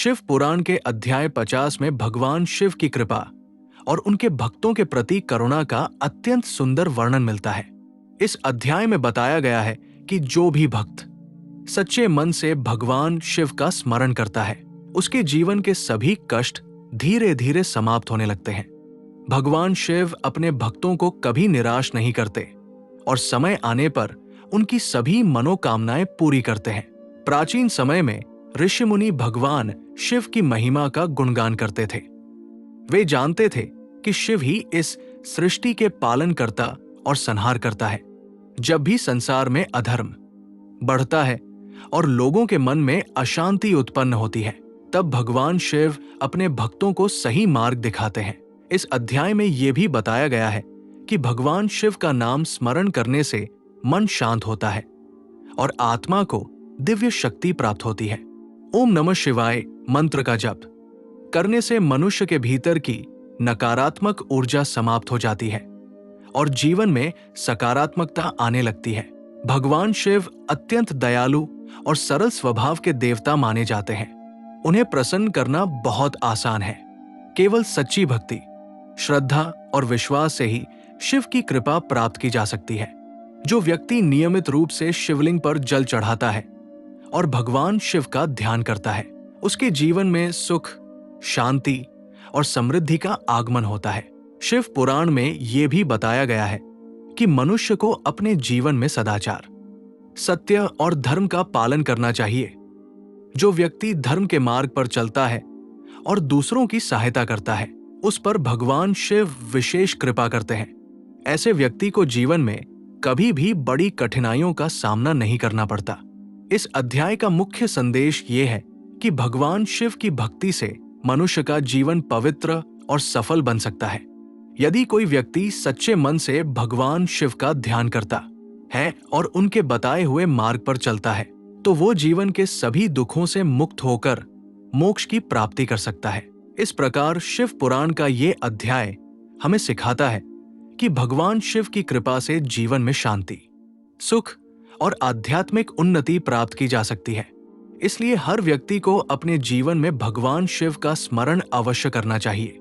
शिव पुराण के अध्याय 50 में भगवान शिव की कृपा और उनके भक्तों के प्रति करुणा का अत्यंत सुंदर वर्णन मिलता है। इस अध्याय में बताया गया है कि जो भी भक्त सच्चे मन से भगवान शिव का स्मरण करता है, उसके जीवन के सभी कष्ट धीरे धीरे समाप्त होने लगते हैं। भगवान शिव अपने भक्तों को कभी निराश नहीं करते और समय आने पर उनकी सभी मनोकामनाएं पूरी करते हैं। प्राचीन समय में ऋषि मुनि भगवान शिव की महिमा का गुणगान करते थे। वे जानते थे कि शिव ही इस सृष्टि के पालनकर्ता और संहार करता है। जब भी संसार में अधर्म बढ़ता है और लोगों के मन में अशांति उत्पन्न होती है, तब भगवान शिव अपने भक्तों को सही मार्ग दिखाते हैं। इस अध्याय में यह भी बताया गया है कि भगवान शिव का नाम स्मरण करने से मन शांत होता है और आत्मा को दिव्य शक्ति प्राप्त होती है। ओम नमः शिवाय मंत्र का जप करने से मनुष्य के भीतर की नकारात्मक ऊर्जा समाप्त हो जाती है और जीवन में सकारात्मकता आने लगती है। भगवान शिव अत्यंत दयालु और सरल स्वभाव के देवता माने जाते हैं। उन्हें प्रसन्न करना बहुत आसान है। केवल सच्ची भक्ति, श्रद्धा और विश्वास से ही शिव की कृपा प्राप्त की जा सकती है। जो व्यक्ति नियमित रूप से शिवलिंग पर जल चढ़ाता है और भगवान शिव का ध्यान करता है, उसके जीवन में सुख, शांति और समृद्धि का आगमन होता है। शिव पुराण में यह भी बताया गया है कि मनुष्य को अपने जीवन में सदाचार, सत्य और धर्म का पालन करना चाहिए। जो व्यक्ति धर्म के मार्ग पर चलता है और दूसरों की सहायता करता है, उस पर भगवान शिव विशेष कृपा करते हैं। ऐसे व्यक्ति को जीवन में कभी भी बड़ी कठिनाइयों का सामना नहीं करना पड़ता। इस अध्याय का मुख्य संदेश ये है कि भगवान शिव की भक्ति से मनुष्य का जीवन पवित्र और सफल बन सकता है। यदि कोई व्यक्ति सच्चे मन से भगवान शिव का ध्यान करता है और उनके बताए हुए मार्ग पर चलता है, तो वो जीवन के सभी दुखों से मुक्त होकर मोक्ष की प्राप्ति कर सकता है। इस प्रकार शिव पुराण का ये अध्याय हमें सिखाता है कि भगवान शिव की कृपा से जीवन में शांति, सुख और आध्यात्मिक उन्नति प्राप्त की जा सकती है। इसलिए हर व्यक्ति को अपने जीवन में भगवान शिव का स्मरण अवश्य करना चाहिए।